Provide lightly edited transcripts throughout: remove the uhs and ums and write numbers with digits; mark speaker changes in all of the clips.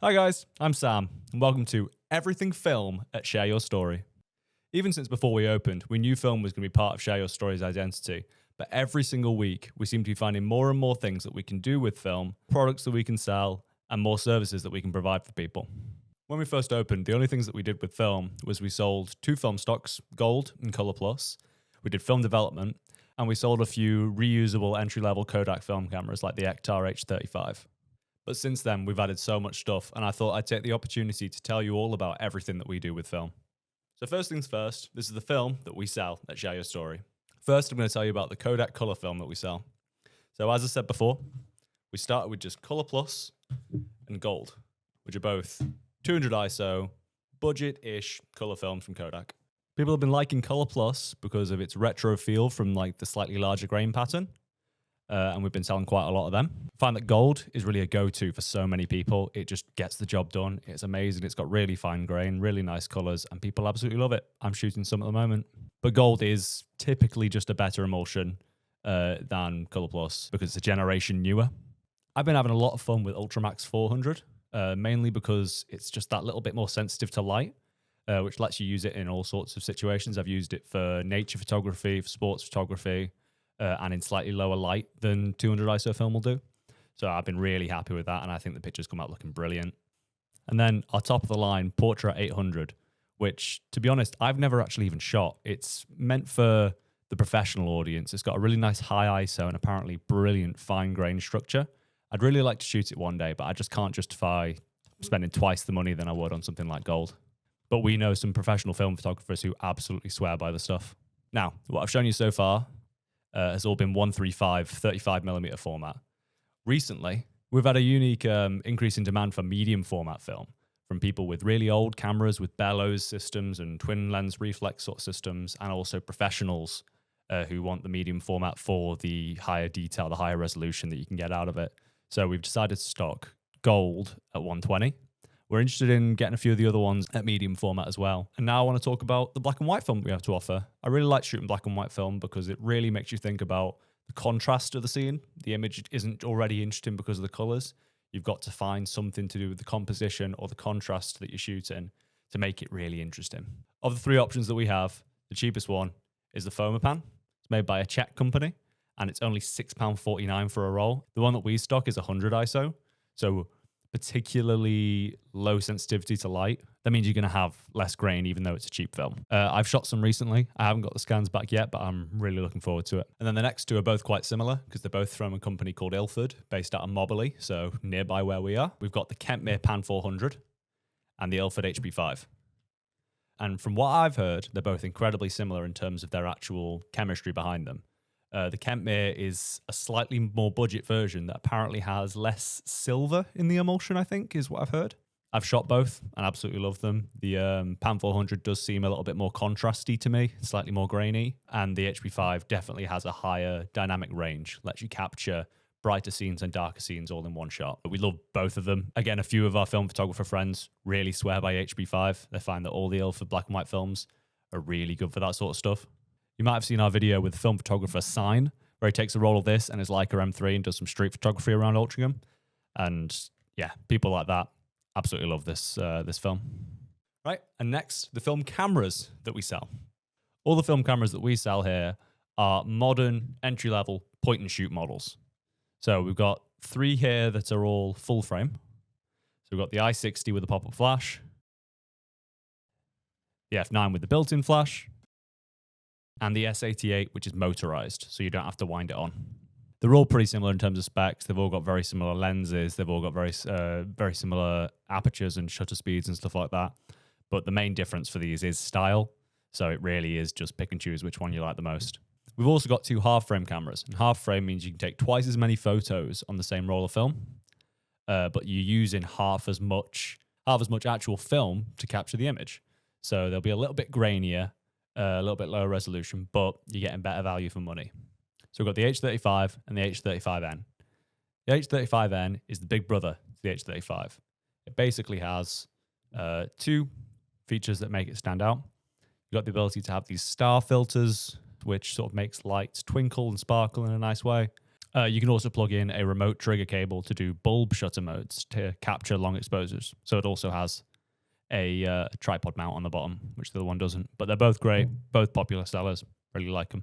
Speaker 1: Hi guys, I'm Sam, and welcome to Everything Film at Share Your Story. Even since before we opened, we knew film was going to be part of Share Your Story's identity, but every single week we seem to be finding more and more things that we can do with film, products that we can sell, and more services that we can provide for people. When we first opened, the only things that we did with film was we sold two film stocks, Gold and Color Plus. We did film development, and we sold a few reusable entry-level Kodak film cameras like the Ektar H35. But since then, we've added so much stuff, and I thought I'd take the opportunity to tell you all about everything that we do with film. So first things first, this is the film that we sell at Share Your Story. First, I'm going to tell you about the Kodak color film that we sell. So as I said before, we started with just Color Plus and Gold, which are both 200 ISO, budget-ish color films from Kodak. People have been liking Color Plus because of its retro feel from like the slightly larger grain pattern. And we've been selling quite a lot of them. I find that Gold is really a go-to for so many people. It just gets the job done. It's amazing. It's got really fine grain, really nice colors, and people absolutely love it. I'm shooting some at the moment. But Gold is typically just a better emulsion than Color Plus because it's a generation newer. I've been having a lot of fun with Ultramax 400, mainly because it's just that little bit more sensitive to light, which lets you use it in all sorts of situations. I've used it for nature photography, for sports photography, and in slightly lower light than 200 ISO film will do. So I've been really happy with that, and I think the pictures come out looking brilliant. And then our top of the line, Portra 800, which, to be honest, I've never actually even shot. It's meant for the professional audience. It's got a really nice high ISO and apparently brilliant fine grain structure. I'd really like to shoot it one day, but I just can't justify spending twice the money than I would on something like Gold. But we know some professional film photographers who absolutely swear by the stuff. Now, what I've shown you so far has all been 135 35mm format. Recently, we've had a unique increase in demand for medium format film from people with really old cameras with bellows systems and twin lens reflex sort of systems, and also professionals who want the medium format for the higher detail, the higher resolution that you can get out of it. So we've decided to stock Gold at 120. We're interested in getting a few of the other ones at medium format as well. And now I want to talk about the black and white film we have to offer. I really like shooting black and white film because it really makes you think about the contrast of the scene. The image isn't already interesting because of the colors. You've got to find something to do with the composition or the contrast that you're shooting to make it really interesting. Of the three options that we have, the cheapest one is the Fomapan. It's made by a Czech company, and it's only £6.49 for a roll. The one that we stock is 100 ISO. So particularly low sensitivity to light. That means you're going to have less grain, even though it's a cheap film. I've shot some recently. I haven't got the scans back yet, but I'm really looking forward to it. And then the next two are both quite similar because they're both from a company called Ilford, based out of Moberly, so nearby where we are. We've got the Kentmere Pan 400 and the Ilford HP5. And from what I've heard, they're both incredibly similar in terms of their actual chemistry behind them. The Kentmere is a slightly more budget version that apparently has less silver in the emulsion, I think, is what I've heard. I've shot both and absolutely love them. The Pan 400 does seem a little bit more contrasty to me, slightly more grainy, and the HP5 definitely has a higher dynamic range, lets you capture brighter scenes and darker scenes all in one shot. But we love both of them. Again, a few of our film photographer friends really swear by HP5. They find that all the Ilford black and white films are really good for that sort of stuff. You might have seen our video with film photographer Sign, where he takes a roll of this and his Leica M3 and does some street photography around Altrincham. And yeah, people like that absolutely love this film. Right, and next, the film cameras that we sell. All the film cameras that we sell here are modern, entry-level, point-and-shoot models. So we've got three here that are all full frame. So we've got the i60 with a pop-up flash, the F9 with the built-in flash, and the S88, which is motorized, so you don't have to wind it on. They're all pretty similar in terms of specs. They've all got very similar lenses. They've all got very similar apertures and shutter speeds and stuff like that. But the main difference for these is style. So it really is just pick and choose which one you like the most. We've also got two half-frame cameras. And half-frame means you can take twice as many photos on the same roll of film, but you're using half as much actual film to capture the image. So they'll be a little bit grainier, a little bit lower resolution, but you're getting better value for money. So we've got the H35 and the H35N. The H35N is the big brother to the H35. It basically has two features that make it stand out. You've got the ability to have these star filters, which sort of makes lights twinkle and sparkle in a nice way. You can also plug in a remote trigger cable to do bulb shutter modes to capture long exposures. So it also has a tripod mount on the bottom, which the other one doesn't. But they're both great, both popular sellers. Really like them.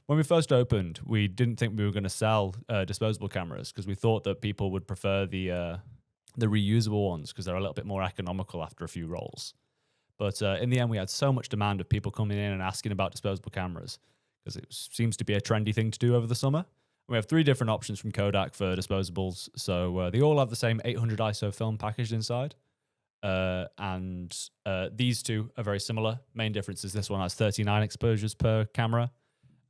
Speaker 1: When we first opened, we didn't think we were going to sell disposable cameras because we thought that people would prefer the reusable ones because they're a little bit more economical after a few rolls. But in the end, we had so much demand of people coming in and asking about disposable cameras because it seems to be a trendy thing to do over the summer. We have 3 different options from Kodak for disposables. So they all have the same 800 ISO film packaged inside. And these two are very similar. Main difference is this one has 39 exposures per camera,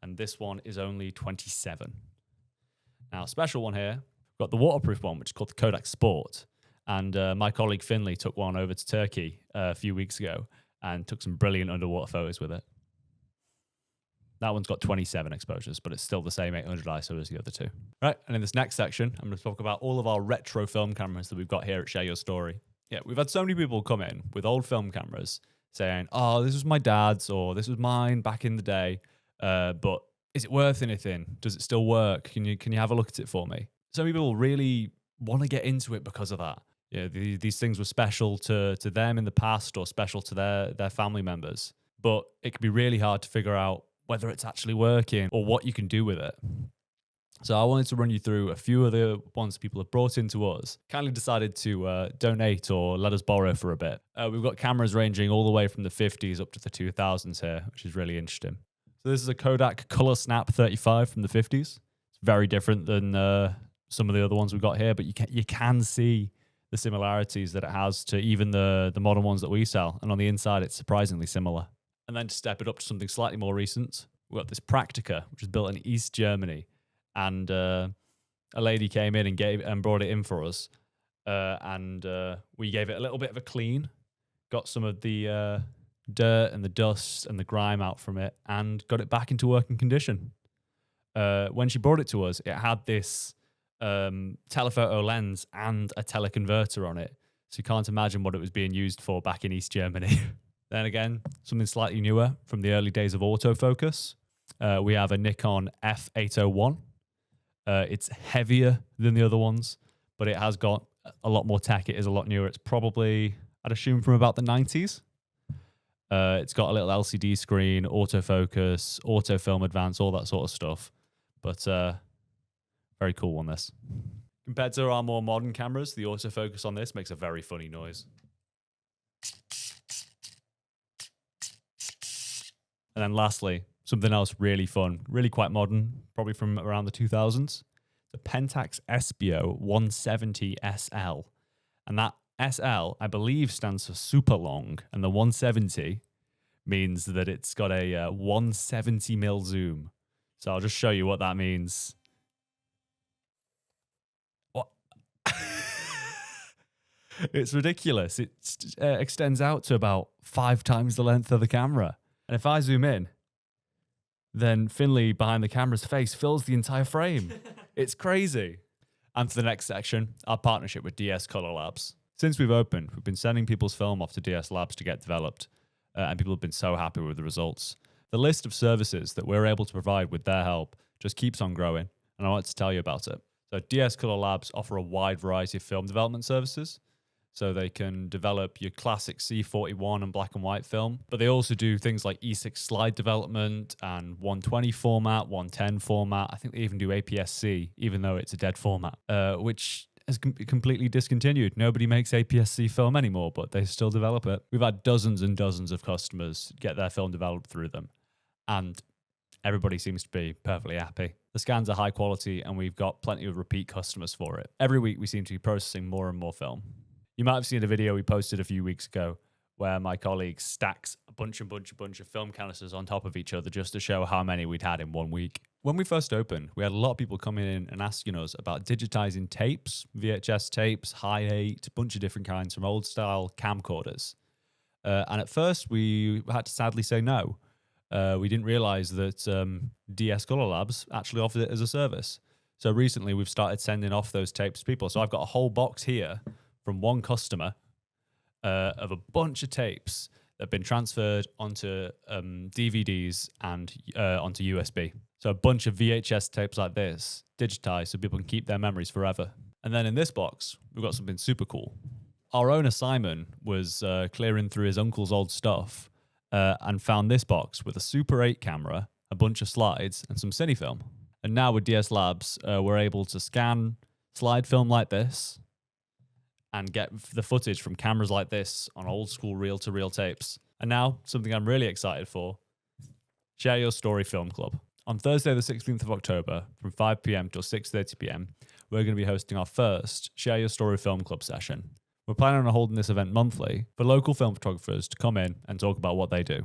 Speaker 1: and this one is only 27. Now, special one here, we've got the waterproof one, which is called the Kodak Sport. And my colleague Finley took one over to Turkey a few weeks ago and took some brilliant underwater photos with it. That one's got 27 exposures, but it's still the same 800 ISO as the other two. Right, and in this next section, I'm going to talk about all of our retro film cameras that we've got here at Share Your Story. Yeah, we've had so many people come in with old film cameras saying, oh, this was my dad's or this was mine back in the day, but is it worth anything? Does it still work? Can you have a look at it for me? Some people really want to get into it because of that. Yeah, these things were special to them in the past or special to their family members, but it can be really hard to figure out whether it's actually working or what you can do with it. So I wanted to run you through a few of the ones people have brought into us. Kindly decided to donate or let us borrow for a bit. We've got cameras ranging all the way from the 50s up to the 2000s here, which is really interesting. So this is a Kodak Color Snap 35 from the 50s. It's very different than some of the other ones we've got here, but you can see the similarities that it has to even the modern ones that we sell. And on the inside, it's surprisingly similar. And then to step it up to something slightly more recent, we've got this Praktica, which is built in East Germany. And a lady came in and brought it in for us. And we gave it a little bit of a clean, got some of the dirt and the dust and the grime out from it, and got it back into working condition. When she brought it to us, it had this telephoto lens and a teleconverter on it. So you can't imagine what it was being used for back in East Germany. Then again, something slightly newer from the early days of autofocus. We have a Nikon F801. It's heavier than the other ones, but it has got a lot more tech. It is a lot newer. It's probably, I'd assume, from about the 90s. It's got a little LCD screen, autofocus, autofilm advance, all that sort of stuff. But very cool one, this. Compared to our more modern cameras, the autofocus on this makes a very funny noise. And then lastly, something else really fun, really quite modern, probably from around the 2000s, the Pentax Espio 170 SL. And that SL, I believe, stands for super long, and the 170 means that it's got a 170mm zoom. So I'll just show you what that means. What? It's ridiculous. It extends out to about 5 times the length of the camera. And if I zoom in, then Finley behind the camera's face fills the entire frame. It's crazy. And for the next section, our partnership with DS Color Labs. Since we've opened, we've been sending people's film off to DS Labs to get developed, and people have been so happy with the results. The list of services that we're able to provide with their help just keeps on growing, and I want to tell you about it. So DS Color Labs offer a wide variety of film development services. So they can develop your classic C41 and black and white film, but they also do things like E6 slide development and 120 format, 110 format. I think they even do APS-C, even though it's a dead format, which has completely discontinued. Nobody makes APS-C film anymore, but they still develop it. We've had dozens and dozens of customers get their film developed through them, and everybody seems to be perfectly happy. The scans are high quality, and we've got plenty of repeat customers for it. Every week, we seem to be processing more and more film. You might have seen a video we posted a few weeks ago where my colleague stacks a bunch of film canisters on top of each other just to show how many we'd had in 1 week. When we first opened, we had a lot of people coming in and asking us about digitizing tapes, VHS tapes, Hi8, a bunch of different kinds from old style camcorders. And at first we had to sadly say no. We didn't realize that DS Color Labs actually offered it as a service. So recently we've started sending off those tapes to people. So I've got a whole box here from one customer of a bunch of tapes that have been transferred onto DVDs and onto USB. So a bunch of VHS tapes like this, digitized so people can keep their memories forever. And then in this box, we've got something super cool. Our owner, Simon, was clearing through his uncle's old stuff and found this box with a Super 8 camera, a bunch of slides, and some Cinefilm. And now with DS Labs, we're able to scan slide film like this and get the footage from cameras like this on old school reel-to-reel tapes. And now, something I'm really excited for, Share Your Story Film Club. On Thursday, the 16th of October, from 5 p.m. till 6:30 p.m., we're going to be hosting our first Share Your Story Film Club session. We're planning on holding this event monthly for local film photographers to come in and talk about what they do.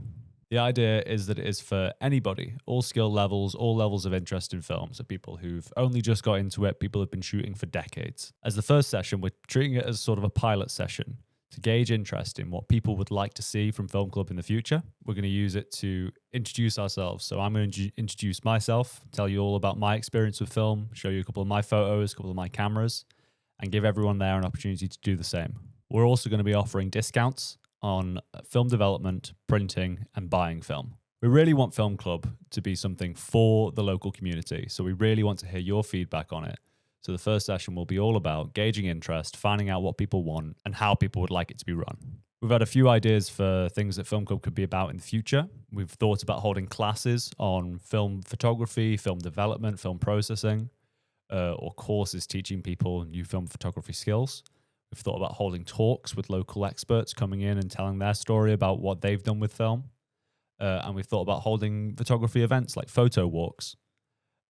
Speaker 1: The idea is that it is for anybody, all skill levels, all levels of interest in film. So people who've only just got into it, people who've been shooting for decades. As the first session, we're treating it as sort of a pilot session to gauge interest in what people would like to see from Film Club in the future. We're going to use it to introduce ourselves. So I'm going to introduce myself, tell you all about my experience with film, show you a couple of my photos, a couple of my cameras, and give everyone there an opportunity to do the same. We're also going to be offering discounts on film development, printing, and buying film. We really want Film Club to be something for the local community, so we really want to hear your feedback on it. So the first session will be all about gauging interest, finding out what people want, and how people would like it to be run. We've had a few ideas for things that Film Club could be about in the future. We've thought about holding classes on film photography, film development, film processing, or courses teaching people new film photography skills. We've thought about holding talks with local experts coming in and telling their story about what they've done with film. And we've thought about holding photography events like photo walks.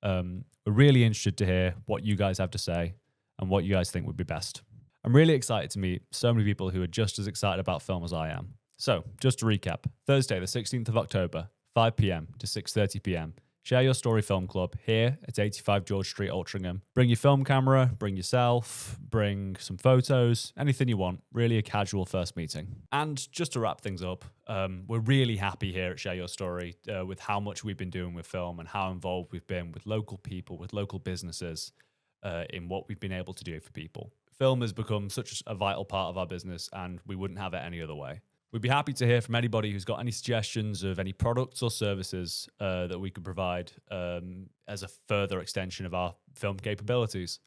Speaker 1: We're really interested to hear what you guys have to say and what you guys think would be best. I'm really excited to meet so many people who are just as excited about film as I am. So, just to recap, Thursday, the 16th of October, 5 p.m. to 6:30 p.m., Share Your Story Film Club here at 85 George Street, Altrincham. Bring your film camera, bring yourself, bring some photos, anything you want. Really a casual first meeting. And just to wrap things up, we're really happy here at Share Your Story with how much we've been doing with film and how involved we've been with local people, with local businesses in what we've been able to do for people. Film has become such a vital part of our business and we wouldn't have it any other way. We'd be happy to hear from anybody who's got any suggestions of any products or services that we could provide as a further extension of our film capabilities.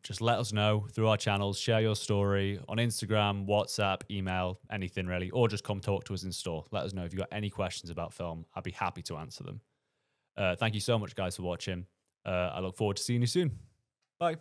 Speaker 1: Just let us know through our channels, Share Your Story on Instagram, WhatsApp, email, anything really, or just come talk to us in store. Let us know if you've got any questions about film. I'd be happy to answer them. Thank you so much, guys, for watching. I look forward to seeing you soon. Bye.